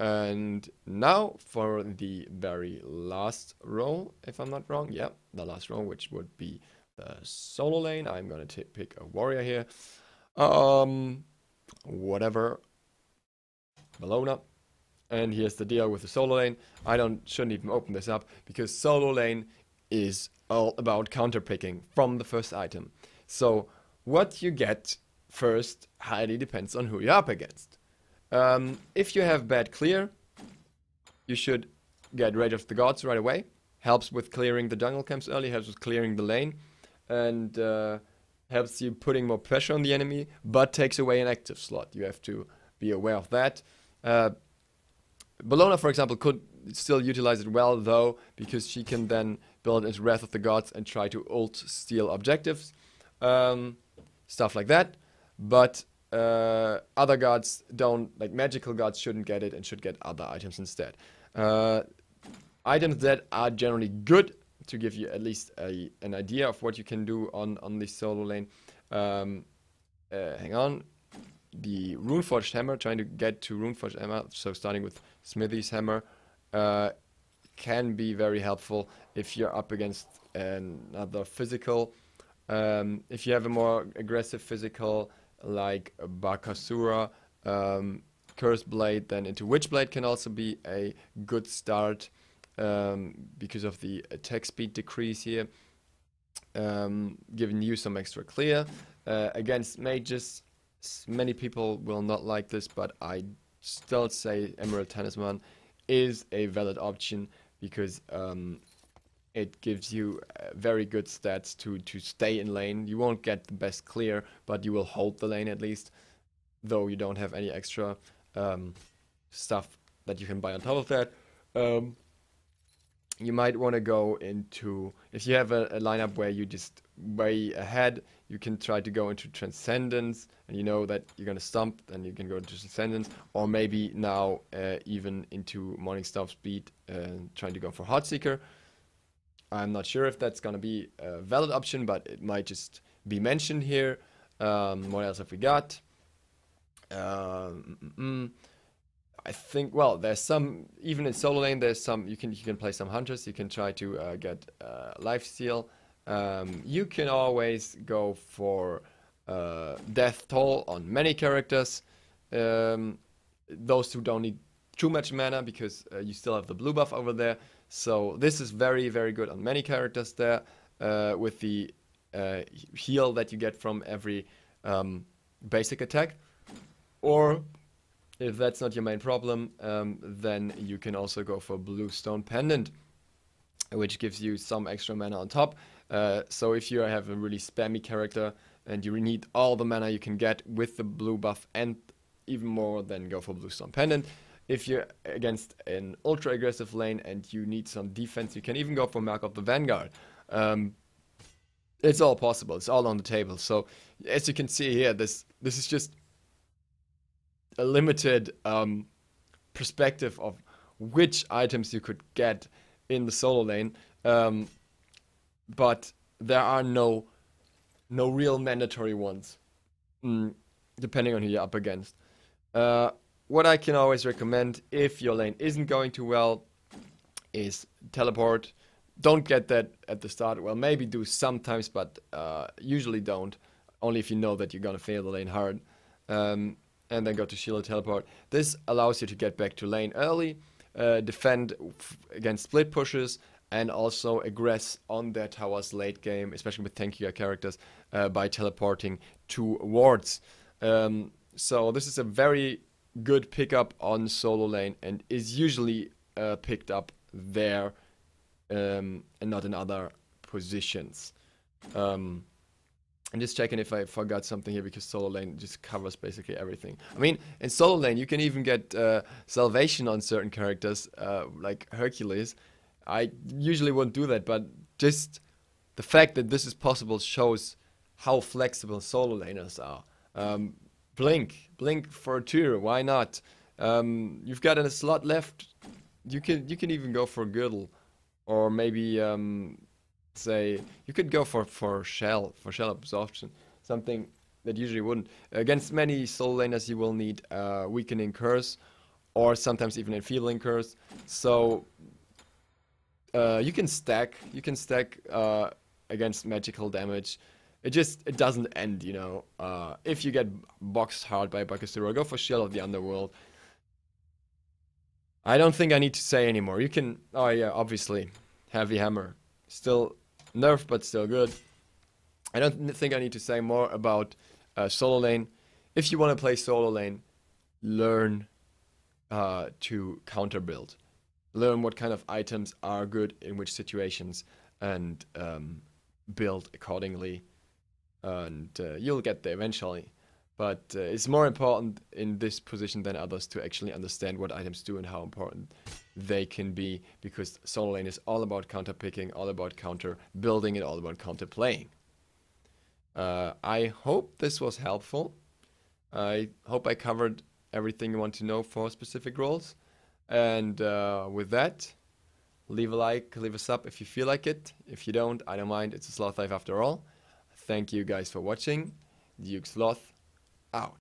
And now for the very last role, if I'm not wrong. Yeah, the last role, which would be the solo lane. I'm gonna pick a warrior here. Whatever. Bellona. And here's the deal with the solo lane. Shouldn't even open this up because solo lane is all about counter picking from the first item. So what you get first highly depends on who you're up against. If you have bad clear, you should get rid of the gods right away. Helps with clearing the jungle camps early, helps with clearing the lane, and helps you putting more pressure on the enemy, but takes away an active slot. You have to be aware of that. Bellona, for example, could still utilize it well, though, because she can then build into Wrath of the Gods and try to ult steal objectives. Stuff like that. But other gods don't, like magical gods shouldn't get it and should get other items instead. Items that are generally good to give you at least an idea of what you can do on the solo lane. Hang on. The Runeforged Hammer, trying to get to Runeforged Hammer, so starting with Smithy's Hammer, can be very helpful if you're up against another physical. If you have a more aggressive physical, like Bakasura, Cursed Blade, then into Witchblade can also be a good start because of the attack speed decrease here, giving you some extra clear. Against mages, many people will not like this, but I still say Emerald Talisman is a valid option because it gives you very good stats to stay in lane. You won't get the best clear, but you will hold the lane at least, though you don't have any extra stuff that you can buy on top of that. You might want to go into, if you have a lineup where you just way ahead, you can try to go into Transcendence, and you know that you're going to stump, then you can go into Transcendence, or maybe now even into Morningstar Speed, trying to go for Heartseeker. I'm not sure if that's going to be a valid option, but it might just be mentioned here. What else have we got? I think, well, there's some, even in solo lane, there's some, you can play some hunters, you can try to get lifesteal. You can always go for death toll on many characters. Those who don't need too much mana because you still have the blue buff over there. So this is very, very good on many characters there, with the heal that you get from every basic attack. Or if that's not your main problem, then you can also go for Bluestone Pendant, which gives you some extra mana on top. So if you have a really spammy character and you need all the mana you can get with the blue buff and even more, then go for Bluestone Pendant. If you're against an ultra aggressive lane and you need some defense, you can even go for Mark of the Vanguard. It's all possible. It's all on the table. So as you can see here, this is just a limited perspective of which items you could get in the solo lane, but there are no real mandatory ones, depending on who you're up against. What I can always recommend if your lane isn't going too well is teleport. Don't get that at the start. Well, maybe do sometimes, but usually don't. Only if you know that you're gonna fail the lane hard. And then go to Shield Teleport. This allows you to get back to lane early, defend against split pushes, and also aggress on their towers late game, especially with tankier characters, by teleporting to wards. So this is a very good pickup on solo lane and is usually picked up there and not in other positions. I'm just checking if I forgot something here, because solo lane just covers basically everything. I mean, in solo lane you can even get salvation on certain characters, like Hercules. I usually wouldn't do that, but just the fact that this is possible shows how flexible solo laners are. Blink for a tier, why not? You've got a slot left, you can even go for Girdle, or maybe say you could go for shell absorption, something that usually wouldn't. Against many solo laners you will need weakening curse or sometimes even in field linkers. So you can stack against magical damage. It doesn't end, you know. If you get boxed hard by Bakasura, go for Shield of the Underworld. I don't think I need to say anymore. You can, oh yeah, obviously, Heavy Hammer. Still nerfed, but still good. I don't think I need to say more about solo lane. If you want to play solo lane, learn to counter build. Learn what kind of items are good in which situations, and build accordingly. And you'll get there eventually. But it's more important in this position than others to actually understand what items do and how important they can be, because solo lane is all about counter picking, all about counter building, and all about counter playing. I hope this was helpful. I hope I covered everything you want to know for specific roles. And with that, leave a like, leave a sub if you feel like it. If you don't, I don't mind. It's a sloth life after all. Thank you guys for watching. Duke Sloth out.